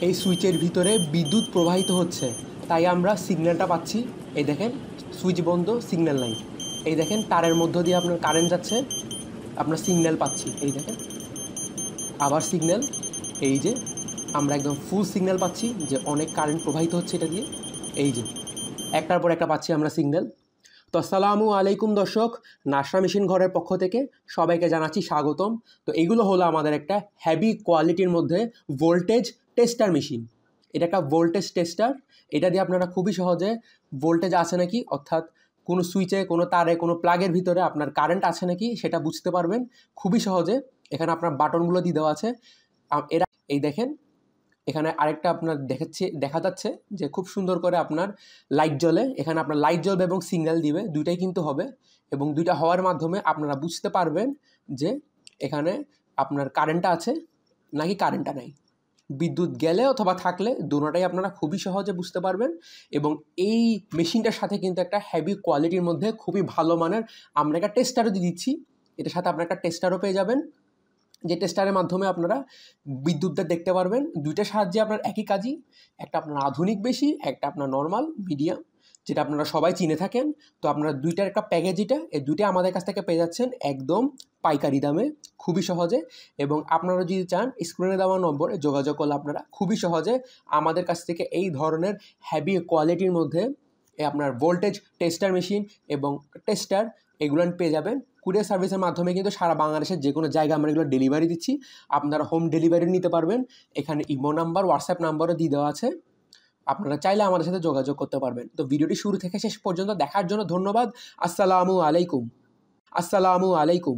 এই সুইচের ভিতরে বিদ্যুৎ প্রবাহিত হচ্ছে, তাই আমরা সিগন্যালটা পাচ্ছি। এই দেখেন সুইচ বন্ধ, সিগন্যাল নাই। এই দেখেন তারের মধ্য দিয়ে আপনার কারেন্ট যাচ্ছে, আপনার সিগন্যাল পাচ্ছি। এই দেখেন আবার সিগন্যাল, এই যে আমরা একদম ফুল সিগন্যাল পাচ্ছি যে অনেক কারেন্ট প্রবাহিত হচ্ছে এটা দিয়ে। এই যে একটার পর একটা পাচ্ছি আমরা সিগন্যাল। তো আসসালামু আলাইকুম দর্শক, নাশরা মেশিন ঘরের পক্ষ থেকে সবাইকে জানাচ্ছি স্বাগতম। তো এগুলো হলো আমাদের একটা হেভি কোয়ালিটির মধ্যে ভোল্টেজ টেস্টার মেশিন। এটা একটা ভোল্টেজ টেস্টার। এটা দিয়ে আপনারা খুবই সহজে ভোল্টেজ আছে নাকি, অর্থাৎ কোনো সুইচে, কোনো তারে, কোনো প্লাগের ভিতরে আপনার কারেন্ট আছে নাকি সেটা বুঝতে পারবেন খুবই সহজে। এখানে আপনার বাটনগুলো দিয়ে দেওয়া আছে। এরা এই দেখেন, এখানে আরেকটা আপনার দেখা যাচ্ছে যে খুব সুন্দর করে আপনার লাইট জ্বলে। এখানে আপনার লাইট জ্বলবে এবং সিগন্যাল দিবে, দুইটাই কিন্তু হবে। এবং দুইটা হওয়ার মাধ্যমে আপনারা বুঝতে পারবেন যে এখানে আপনার কারেন্টটা আছে নাকি কারেন্টটা নাই। বিদ্যুৎ গেলে অথবা থাকলে দুটোটাই আপনারা খুবই সহজে বুঝতে পারবেন। এবং এই মেশিনটার সাথে কিন্তু একটা হেভি কোয়ালিটির মধ্যে খুবই ভালো মানের আমরা একটা টেস্টারও দিয়ে দিচ্ছি। এটার সাথে আপনারা একটা টেস্টারও পেয়ে যাবেন, যে টেস্টারের মাধ্যমে আপনারা বিদ্যুৎটা দেখতে পারবেন। দুইটার সাহায্যে আপনার একই কাজই, একটা আপনার আধুনিক বেশি, একটা আপনার নর্মাল মিডিয়াম, যেটা আপনারা সবাই চিনে থাকেন। তো আপনারা দুইটার একটা প্যাকেজ, এই দুইটা আমাদের কাছ থেকে পেয়ে যাচ্ছেন একদম পাইকারি দামে, খুবই সহজে। এবং আপনারা যদি চান স্ক্রিনে দেওয়া নম্বরে যোগাযোগ করলে আপনারা খুবই সহজে আমাদের কাছ থেকে এই ধরনের হেভি কোয়ালিটির মধ্যে আপনার ভোল্টেজ টেস্টার মেশিন এবং টেস্টার এগুলো পেয়ে যাবেন। কুরিয়ার সার্ভিসের মাধ্যমে কিন্তু সারা বাংলাদেশের যে কোনো জায়গায় আমরা এগুলো ডেলিভারি দিচ্ছি। আপনারা হোম ডেলিভারি নিতে পারবেন। এখানে ইমো নাম্বার, হোয়াটসঅ্যাপ নাম্বারও দিয়ে দেওয়া আছে, আপনারা চাইলে আমাদের সাথে যোগাযোগ করতে পারবেন। তো ভিডিওটি শুরু থেকে শেষ পর্যন্ত দেখার জন্য ধন্যবাদ। আসসালামু আলাইকুম।